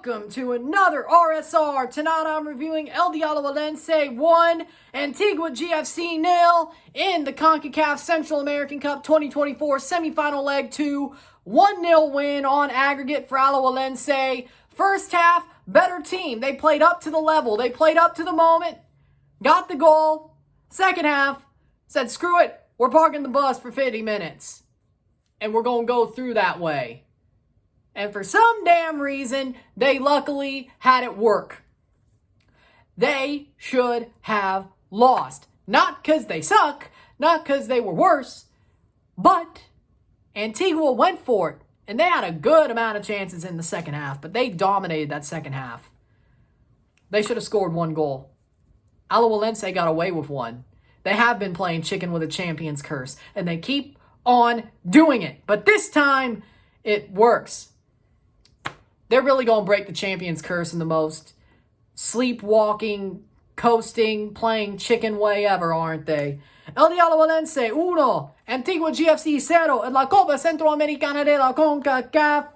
welcome to another RSR. Tonight I'm reviewing Alajuelense 1, Antigua GFC 0 in the CONCACAF Central American Cup 2024 semifinal leg 2. 1-0 win on aggregate for Alajuelense. First half, better team. They played up to the level. They played up to the moment, got the goal. Second half, said screw it, we're parking the bus for 50 minutes. And we're going to go through that way. And for some damn reason, they luckily had it work. They should have lost. Not because they suck, not because they were worse, but Antigua went for it. And they had a good amount of chances in the second half, but they dominated that second half. They should have scored one goal. Alajuelense got away with one. They have been playing chicken with a champion's curse, and they keep on doing it. But this time, it works. They're really going to break the champion's curse in the most sleepwalking, coasting, playing chicken way ever, aren't they? Alajuelense 1, Antigua GFC 0 en la Copa Centroamericana de la CONCACAF.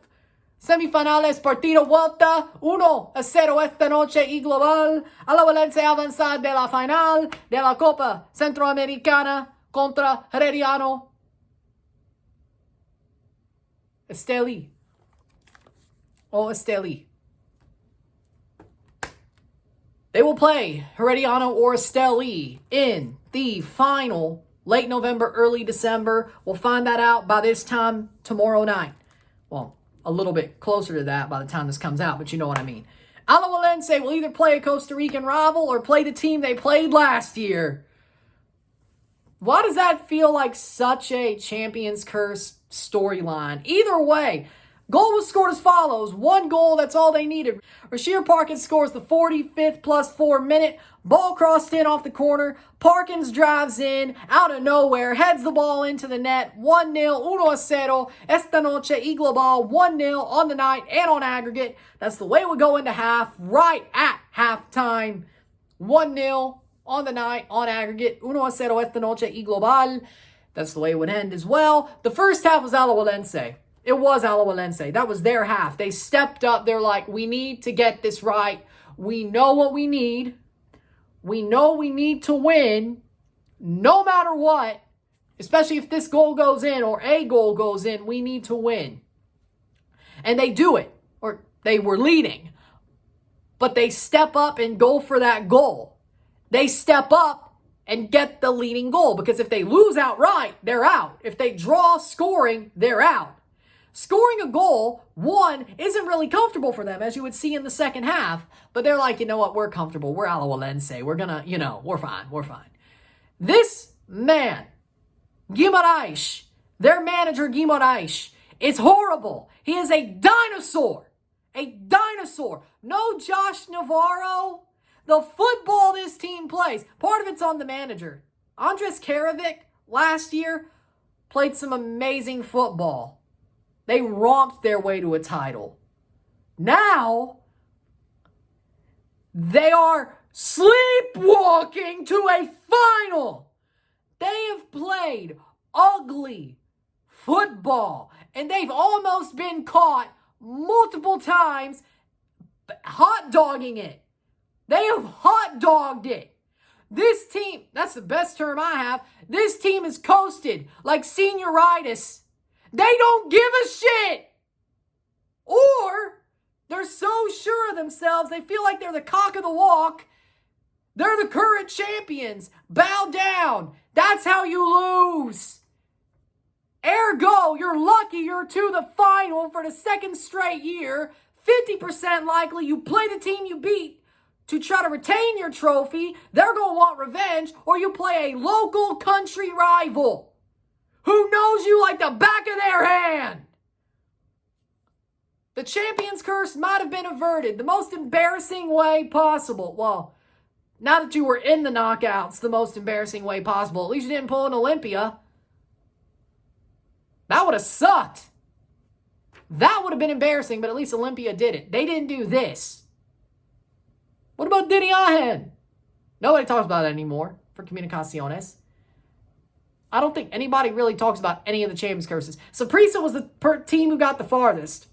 Semifinales partido vuelta 1-0 esta noche y global. Alajuelense avanza de la final de la Copa Centroamericana contra Herediano Esteli. They will play Herediano or Esteli in the final late November, early December. We'll find that out by this time tomorrow night. Well, a little bit closer to that by the time this comes out, but you know what I mean. Alajuelense will either play a Costa Rican rival or play the team they played last year. Why does that feel like such a Champions Curse storyline? Either way, goal was scored as follows. One goal, that's all they needed. Rasheer Parkins scores the 45th plus 4 minute. Ball crossed in off the corner. Parkins drives in out of nowhere. Heads the ball into the net. 1-0, 1-0. Esta noche y global. 1-0 on the night and on aggregate. That's the way we go into half. Right at halftime. 1-0 on the night on aggregate. 1-0 esta noche y global. That's the way it would end as well. The first half was Alajuelense. It was Alajuelense. That was their half. They stepped up. They're like, we need to get this right. We know what we need. We know we need to win no matter what, especially if this goal goes in or a goal goes in, we need to win. And they do it, or they were leading, but they step up and go for that goal. They step up and get the leading goal, because if they lose outright, they're out. If they draw scoring, they're out. Scoring a goal, one, isn't really comfortable for them, as you would see in the second half. But they're like, you know what, we're comfortable. We're Alajuelense. We're going to, we're fine. We're fine. This man, Guimaraes, their manager Guimaraes, is horrible. He is a dinosaur. A dinosaur. No Josh Navarro. The football this team plays, part of it's on the manager. Andres Karavic last year played some amazing football. They romped their way to a title. Now, they are sleepwalking to a final. They have played ugly football, and they've almost been caught multiple times hot dogging it. They have hot dogged it. This team, that's the best term I have, this team is coasted like senioritis. They don't give a shit. Or they're so sure of themselves, they feel like they're the cock of the walk. They're the current champions. Bow down. That's how you lose. Ergo, you're lucky you're to the final for the second straight year. 50% likely you play the team you beat to try to retain your trophy. They're going to want revenge. Or you play a local country rival who knows you like the back of their hand. The champion's curse might have been averted the most embarrassing way possible. Well, now that you were in the knockouts, the most embarrassing way possible. At least you didn't pull an Olympia. That would have sucked. That would have been embarrassing, but at least Olympia did it. They didn't do this. What about Dini Ahen? Nobody talks about it anymore for Comunicaciones. I don't think anybody really talks about any of the Champions curses. Saprissa was the team who got the farthest.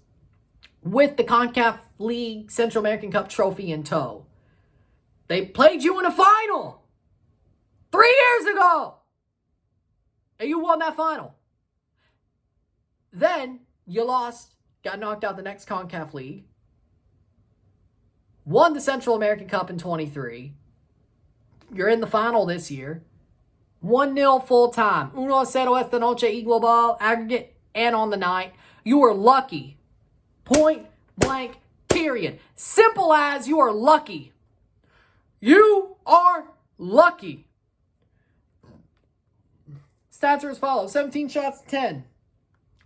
with the CONCACAF League Central American Cup trophy in tow. They played you in a final 3 years ago. And you won that final. Then you lost, got knocked out the next CONCACAF League. Won the Central American Cup in 23. You're in the final this year. 1-0 full time. 1-0 esta noche y global, aggregate and on the night. You were lucky. Point blank, period. Simple as you are lucky. You are lucky. Stats are as follows. 17 shots to 10.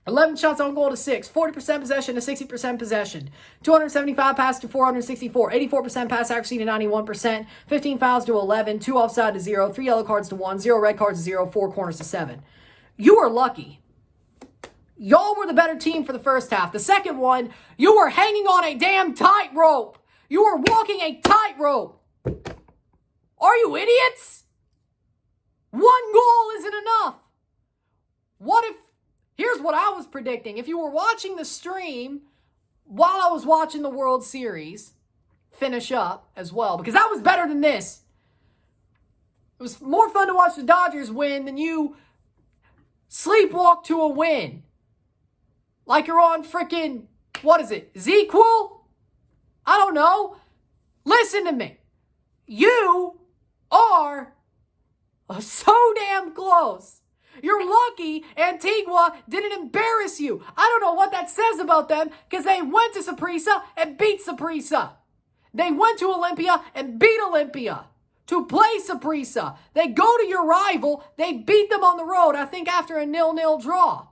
11 shots on goal to 6. 40% possession to 60% possession. 275 passes to 464. 84% pass accuracy to 91%. 15 fouls to 11. 2 offside to 0. 3 yellow cards to 1. 0 red cards to 0. 4 corners to 7. You are lucky. Y'all were the better team for the first half. The second one, you were hanging on a damn tightrope. You were walking a tightrope. Are you idiots? 1 goal isn't enough. What if, here's what I was predicting. If you were watching the stream while I was watching the World Series finish up as well, because that was better than this. It was more fun to watch the Dodgers win than you sleepwalk to a win. Like you're on freaking, what is it, Z-Quil? I don't know. Listen to me. You are so damn close. You're lucky Antigua didn't embarrass you. I don't know what that says about them because they went to Saprissa and beat Saprissa. They went to Olympia and beat Olympia to play Saprissa. They go to your rival. They beat them on the road, I think after a 0-0 draw.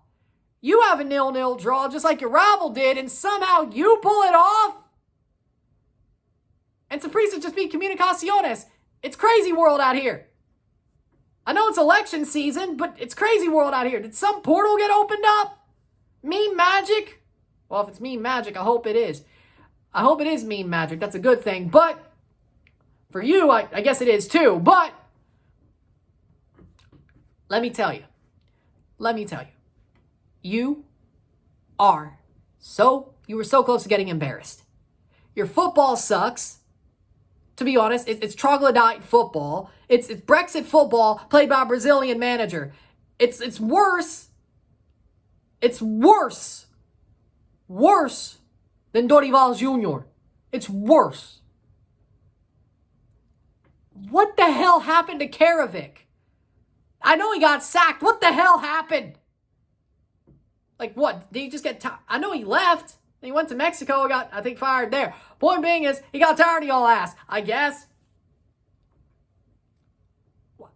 You have a 0-0 draw just like your rival did, and somehow you pull it off. And Saprissa just beat Comunicaciones. It's crazy world out here. I know it's election season, but it's crazy world out here. Did some portal get opened up? Meme magic? Well, if it's meme magic, I hope it is. I hope it is meme magic. That's a good thing. But for you, I guess it is too. But let me tell you. You were so close to getting embarrassed. Your football sucks. To be honest, it's troglodyte football. It's Brexit football played by a Brazilian manager. It's worse. It's worse. Worse than Dorival Jr. It's worse. What the hell happened to Karavic? I know he got sacked. What the hell happened? Like what? Did he just get tired? I know he left. He went to Mexico and got, I think, fired there. Point being is, he got tired of y'all ass, I guess. What?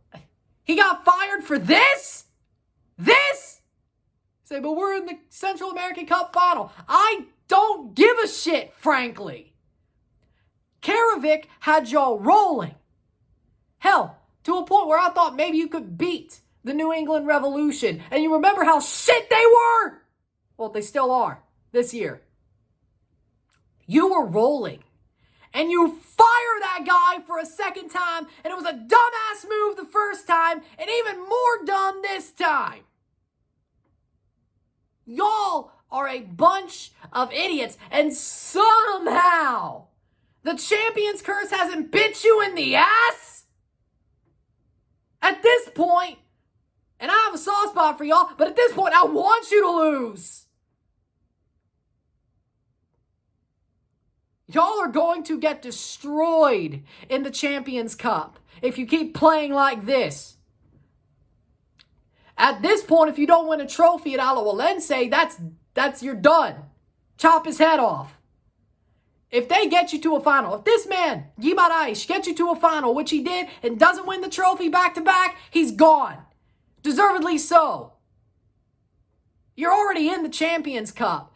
He got fired for this? This? Say, but we're in the Central American Cup final. I don't give a shit, frankly. Karavic had y'all rolling. Hell, to a point where I thought maybe you could beat the New England Revolution. And you remember how shit they were? Well, they still are this year. You were rolling. And you fire that guy for a second time. And it was a dumbass move the first time. And even more dumb this time. Y'all are a bunch of idiots. And somehow the Champions Curse hasn't bit you in the ass. At this point, and I have a soft spot for y'all, but at this point, I want you to lose. Y'all are going to get destroyed in the Champions Cup if you keep playing like this. At this point, if you don't win a trophy at Alajuelense, that's you're done. Chop his head off. If they get you to a final, if this man, Guimaraes, gets you to a final, which he did, and doesn't win the trophy back-to-back, he's gone. Deservedly so. You're already in the Champions Cup.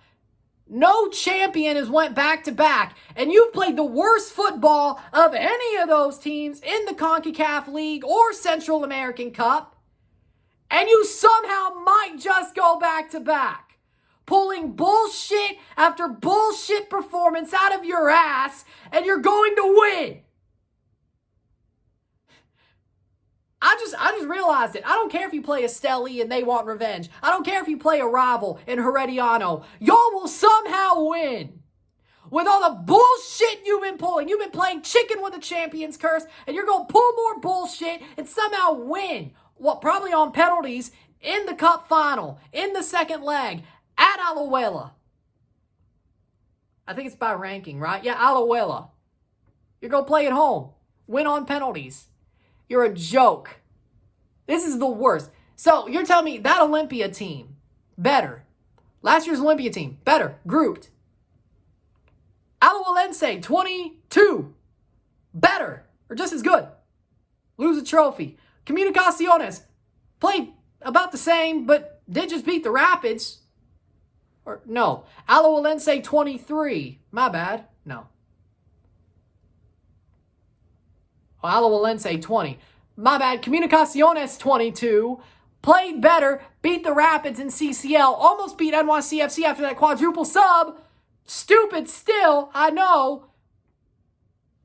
No champion has went back-to-back, and you've played the worst football of any of those teams in the CONCACAF League or Central American Cup, and you somehow might just go back-to-back, pulling bullshit after bullshit performance out of your ass, and you're going to win. I just realized it. I don't care if you play Esteli and they want revenge. I don't care if you play a rival in Herediano. Y'all will somehow win. with all the bullshit you've been pulling. You've been playing chicken with the Champions Curse, and you're going to pull more bullshit and somehow win, what, probably on penalties, in the Cup final, in the second leg, at Alajuela. I think it's by ranking, right? Yeah, Alajuela. You're going to play at home. Win on penalties. You're a joke. This is the worst. So you're telling me that Olympia team, better. Last year's Olympia team, better. Grouped. Alajuelense, 22. Better. Or just as good. Lose a trophy. Comunicaciones, played about the same, but did just beat the Rapids. Or no. Alajuelense, 23. My bad. No. Alajuelense 20. My bad. Comunicaciones 22. Played better. Beat the Rapids in CCL. Almost beat NYCFC after that quadruple sub. Stupid still. I know.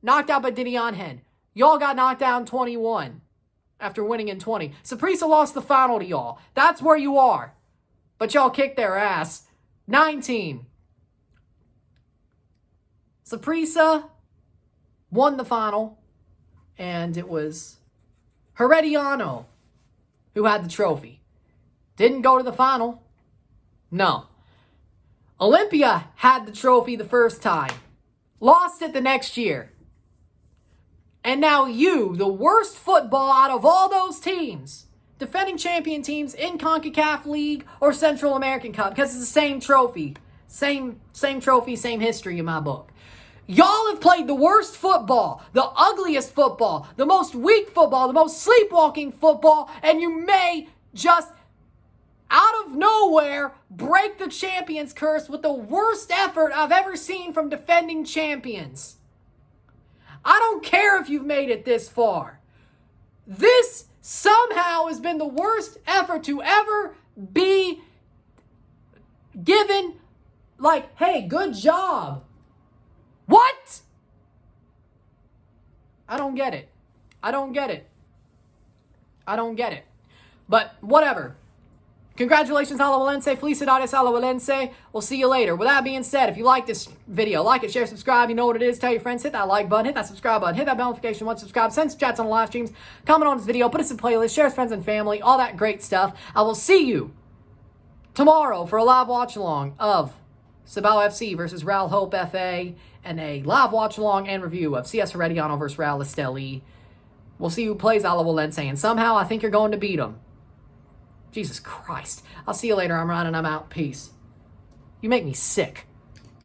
Knocked out by Didion Hen. Y'all got knocked down 21 after winning in 20. Saprissa lost the final to y'all. That's where you are. But y'all kicked their ass. 19. Saprissa won the final. And it was Herediano who had the trophy. Didn't go to the final. No. Olympia had the trophy the first time. Lost it the next year. And now you, the worst football out of all those teams, defending champion teams in CONCACAF League or Central American Cup, because it's the same trophy. Same trophy, same history in my book. Y'all have played the worst football, the ugliest football, the most weak football, the most sleepwalking football, and you may just, out of nowhere, break the Champions Curse with the worst effort I've ever seen from defending champions. I don't care if you've made it this far. This somehow has been the worst effort to ever be given, like, hey, good job. What? I don't get it. I don't get it. But whatever. Congratulations, Alajuelense. Felicidades, Alajuelense. We'll see you later. With that being said, if you like this video, like it, share, subscribe. You know what it is. Tell your friends. Hit that like button. Hit that subscribe button. Hit that bell notification once subscribed. Send chats on the live streams. Comment on this video. Put us in playlist. Share with friends and family. All that great stuff. I will see you tomorrow for a live watch along of Cibao FC versus Real Hope FA, and a live watch-along and review of CS Herediano versus Real Esteli. We'll see who plays Alajuelense, and somehow I think you're going to beat them. Jesus Christ. I'll see you later. I'm Ryan, and I'm out. Peace. You make me sick.